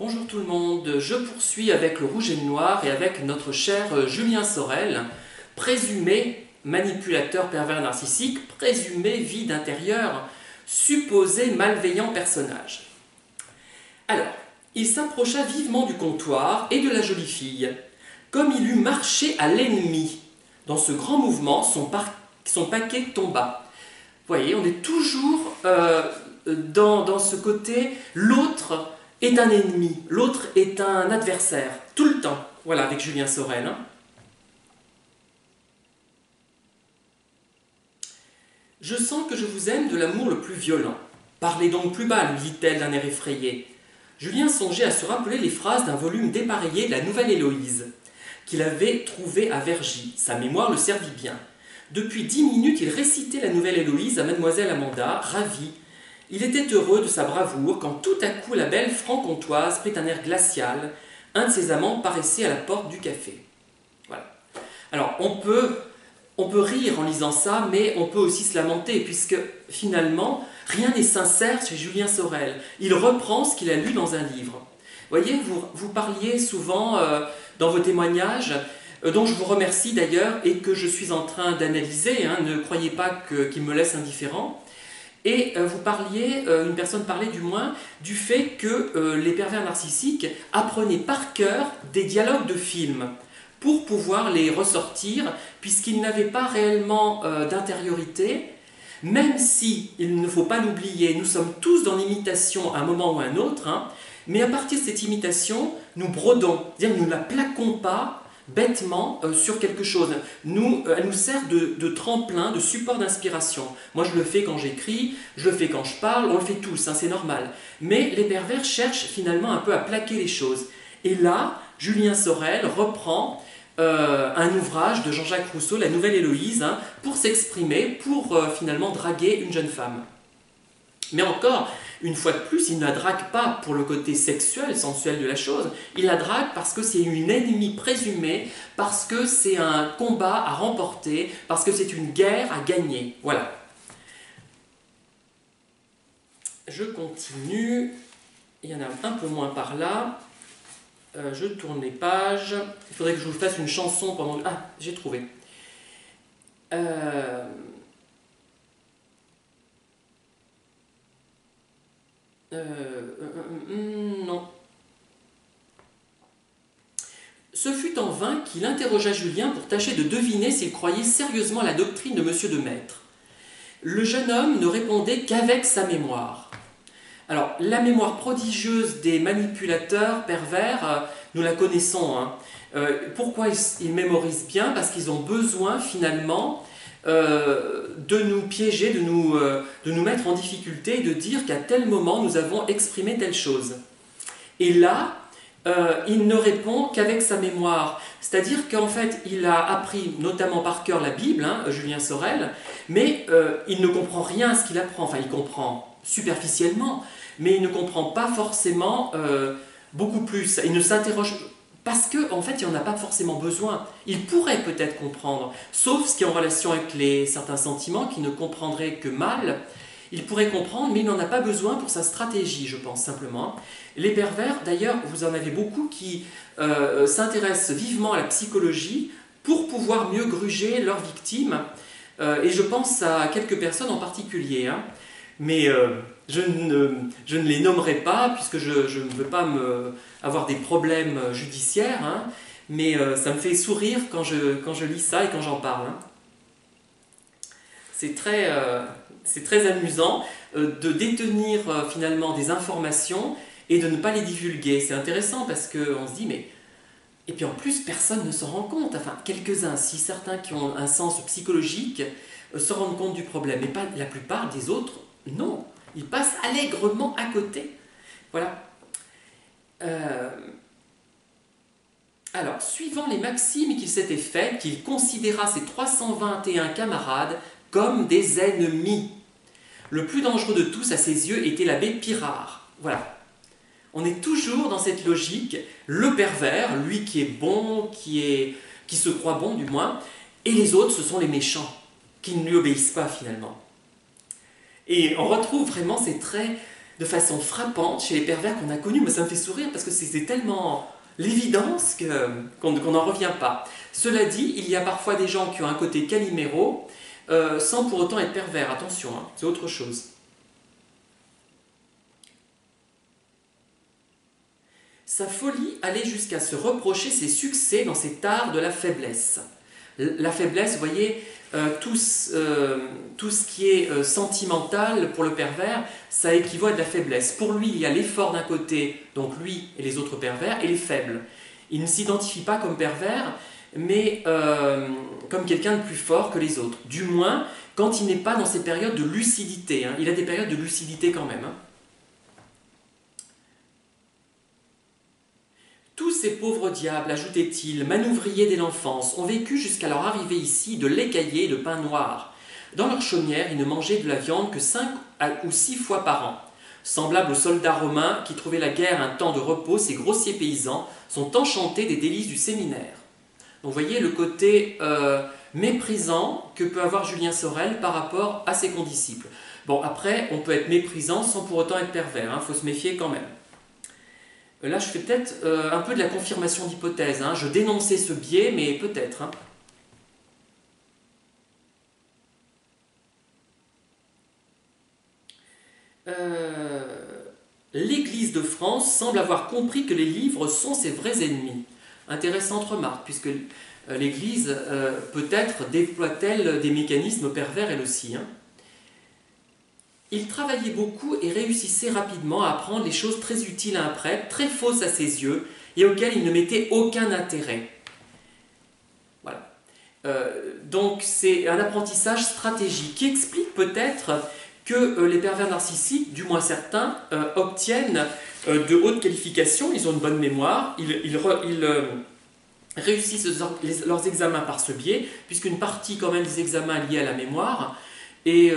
Bonjour tout le monde, je poursuis avec le rouge et le noir et avec notre cher Julien Sorel, présumé manipulateur pervers narcissique, présumé vide intérieur, supposé malveillant personnage. Alors, il s'approcha vivement du comptoir et de la jolie fille, comme il eût marché à l'ennemi. Dans ce grand mouvement, son paquet tomba. Vous voyez, on est toujours dans ce côté, l'autre est un ennemi, l'autre est un adversaire, tout le temps. Voilà, avec Julien Sorel. Hein. Je sens que je vous aime de l'amour le plus violent. Parlez donc plus bas, lui dit-elle d'un air effrayé. Julien songeait à se rappeler les phrases d'un volume dépareillé de la Nouvelle Héloïse, qu'il avait trouvé à Vergy. Sa mémoire le servit bien. Depuis 10 minutes, il récitait la Nouvelle Héloïse à Mademoiselle Amanda, ravie. Il était heureux de sa bravoure quand tout à coup la belle franc-comtoise prit un air glacial. Un de ses amants paraissait à la porte du café. Voilà. Alors, on peut rire en lisant ça, mais on peut aussi se lamenter, puisque finalement, rien n'est sincère chez Julien Sorel. Il reprend ce qu'il a lu dans un livre. Vous voyez, vous parliez souvent dans vos témoignages, dont je vous remercie d'ailleurs, et que je suis en train d'analyser, hein, ne croyez pas qu'il me laisse indifférent. Et vous parliez, une personne parlait du moins, du fait que les pervers narcissiques apprenaient par cœur des dialogues de films pour pouvoir les ressortir, puisqu'ils n'avaient pas réellement d'intériorité, même si, il ne faut pas l'oublier, nous sommes tous dans l'imitation à un moment ou à un autre, hein, mais à partir de cette imitation, nous brodons, c'est-à-dire nous ne la plaquons pas bêtement sur quelque chose. Elle nous sert de tremplin, de support d'inspiration. Moi je le fais quand j'écris, je le fais quand je parle, on le fait tous, hein, c'est normal. Mais les pervers cherchent finalement un peu à plaquer les choses. Et là, Julien Sorel reprend un ouvrage de Jean-Jacques Rousseau, La Nouvelle Héloïse, hein, pour s'exprimer, pour finalement draguer une jeune femme. Mais encore, une fois de plus, il ne la drague pas pour le côté sexuel, sensuel de la chose, il la drague parce que c'est une ennemie présumée, parce que c'est un combat à remporter, parce que c'est une guerre à gagner. Voilà. Je continue, il y en a un peu moins par là. Je tourne les pages. Il faudrait que je vous fasse une chanson pendant... Ah, j'ai trouvé. Non. Ce fut en vain qu'il interrogea Julien pour tâcher de deviner s'il croyait sérieusement à la doctrine de Monsieur de Maistre. Le jeune homme ne répondait qu'avec sa mémoire. Alors, la mémoire prodigieuse des manipulateurs pervers, nous la connaissons. Hein. Pourquoi ils mémorisent bien? Parce qu'ils ont besoin, finalement, de nous piéger, de nous mettre en difficulté et de dire qu'à tel moment, nous avons exprimé telle chose. Et là, il ne répond qu'avec sa mémoire. C'est-à-dire qu'en fait, il a appris notamment par cœur la Bible, hein, Julien Sorel, mais il ne comprend rien à ce qu'il apprend. Enfin, il comprend superficiellement, mais il ne comprend pas forcément beaucoup plus. Il ne s'interroge parce qu'en fait, il n'en a pas forcément besoin. Il pourrait peut-être comprendre, sauf ce qui est en relation avec certains sentiments qu'il ne comprendrait que mal. Il pourrait comprendre, mais il n'en a pas besoin pour sa stratégie, je pense, simplement. Les pervers, d'ailleurs, vous en avez beaucoup qui s'intéressent vivement à la psychologie pour pouvoir mieux gruger leurs victimes. Et je pense à quelques personnes en particulier. Hein. Mais je ne les nommerai pas, puisque je ne veux pas avoir des problèmes judiciaires. Hein. Mais ça me fait sourire quand je lis ça et quand j'en parle. Hein. C'est très amusant de détenir finalement des informations et de ne pas les divulguer. C'est intéressant parce qu'on se dit, mais... Et puis en plus, personne ne s'en rend compte. Enfin, quelques-uns, si certains qui ont un sens psychologique se rendent compte du problème. Mais pas la plupart des autres, non. Ils passent allègrement à côté. Voilà. Alors, suivant les maximes qu'il s'était faites, qu'il considéra ses 321 camarades comme des ennemis. Le plus dangereux de tous à ses yeux était l'abbé Pirard. Voilà. On est toujours dans cette logique, le pervers, lui qui est bon, qui se croit bon du moins, et les autres, ce sont les méchants, qui ne lui obéissent pas finalement. Et on retrouve vraiment ces traits de façon frappante chez les pervers qu'on a connus. Mais ça me fait sourire parce que c'est tellement l'évidence qu'on n'en revient pas. Cela dit, il y a parfois des gens qui ont un côté Calimero sans pour autant être pervers. Attention, hein, c'est autre chose. Sa folie allait jusqu'à se reprocher ses succès dans cet art de la faiblesse. La faiblesse, vous voyez, tout ce qui est sentimental pour le pervers, ça équivaut à de la faiblesse. Pour lui, il y a l'effort d'un côté, donc lui et les autres pervers, et les faibles. Il ne s'identifie pas comme pervers, mais comme quelqu'un de plus fort que les autres. Du moins, quand il n'est pas dans ces périodes de lucidité. Hein. Il a des périodes de lucidité quand même. Hein. Tous ces pauvres diables, ajoutait-il, manouvriers dès l'enfance, ont vécu jusqu'à leur arrivée ici de lait caillé et de pain noir. Dans leur chaumière, ils ne mangeaient de la viande que 5 ou 6 fois par an. Semblables aux soldats romains qui trouvaient la guerre un temps de repos, ces grossiers paysans sont enchantés des délices du séminaire. Donc vous voyez le côté méprisant que peut avoir Julien Sorel par rapport à ses condisciples. Bon, après, on peut être méprisant sans pour autant être pervers, il faut se méfier quand même. Là, je fais peut-être un peu de la confirmation d'hypothèse. Hein. Je dénonçais ce biais, mais peut-être. Hein. L'Église de France semble avoir compris que les livres sont ses vrais ennemis. Intéressante remarque, puisque l'Église, peut-être, déploie-t-elle des mécanismes pervers elle aussi. Hein. Il travaillait beaucoup et réussissait rapidement à apprendre les choses très utiles à un prêtre, très fausses à ses yeux, et auxquelles il ne mettait aucun intérêt. Voilà. Donc c'est un apprentissage stratégique qui explique peut-être que les pervers narcissiques, du moins certains, obtiennent de hautes qualifications, ils ont une bonne mémoire, ils réussissent leurs examens par ce biais, puisqu'une partie quand même des examens est liée à la mémoire. Et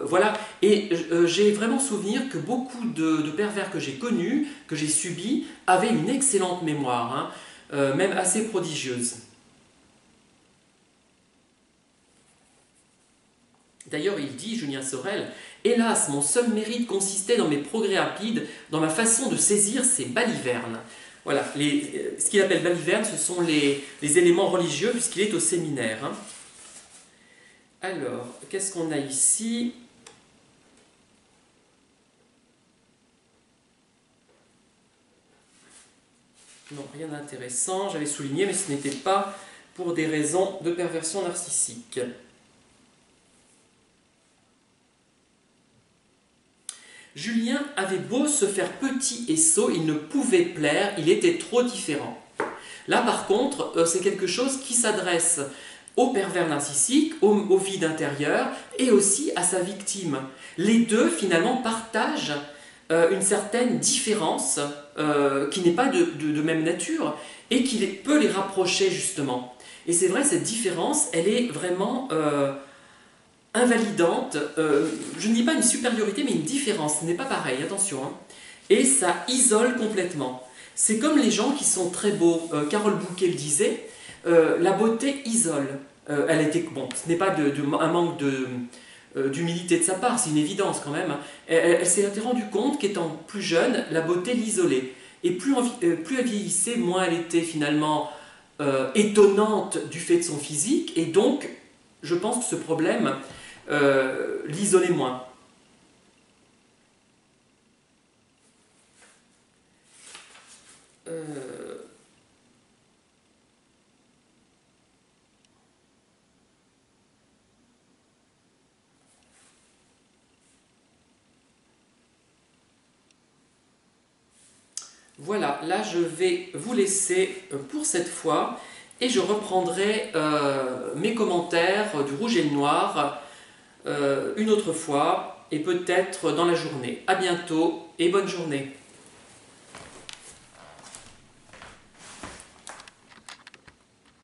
voilà, et j'ai vraiment souvenir que beaucoup de pervers que j'ai connus, que j'ai subis, avaient une excellente mémoire, hein, même assez prodigieuse. D'ailleurs, il dit, Julien Sorel, « Hélas, mon seul mérite consistait dans mes progrès rapides, dans ma façon de saisir ces balivernes. » Voilà, ce qu'il appelle balivernes, ce sont les éléments religieux, puisqu'il est au séminaire. Hein. Alors, qu'est-ce qu'on a ici? Non, rien d'intéressant, j'avais souligné, mais ce n'était pas pour des raisons de perversion narcissique. Julien avait beau se faire petit et sot, il ne pouvait plaire, il était trop différent. Là, par contre, c'est quelque chose qui s'adresse au pervers narcissique, au vide intérieur, et aussi à sa victime. Les deux, finalement, partagent une certaine différence qui n'est pas de même nature, et qui peut les rapprocher, justement. Et c'est vrai, cette différence, elle est vraiment invalidante. Je ne dis pas une supériorité, mais une différence. Ce n'est pas pareil, attention. Hein. Et ça isole complètement. C'est comme les gens qui sont très beaux. Carole Bouquet le disait, la beauté isole. Elle était, bon, ce n'est pas un manque d'humilité de sa part, c'est une évidence quand même. Elle s'est rendue compte qu'étant plus jeune, la beauté l'isolait. Et plus elle vieillissait, moins elle était finalement étonnante du fait de son physique. Et donc, je pense que ce problème l'isolait moins. Voilà, là je vais vous laisser pour cette fois et je reprendrai mes commentaires du rouge et le noir une autre fois et peut-être dans la journée. À bientôt et bonne journée.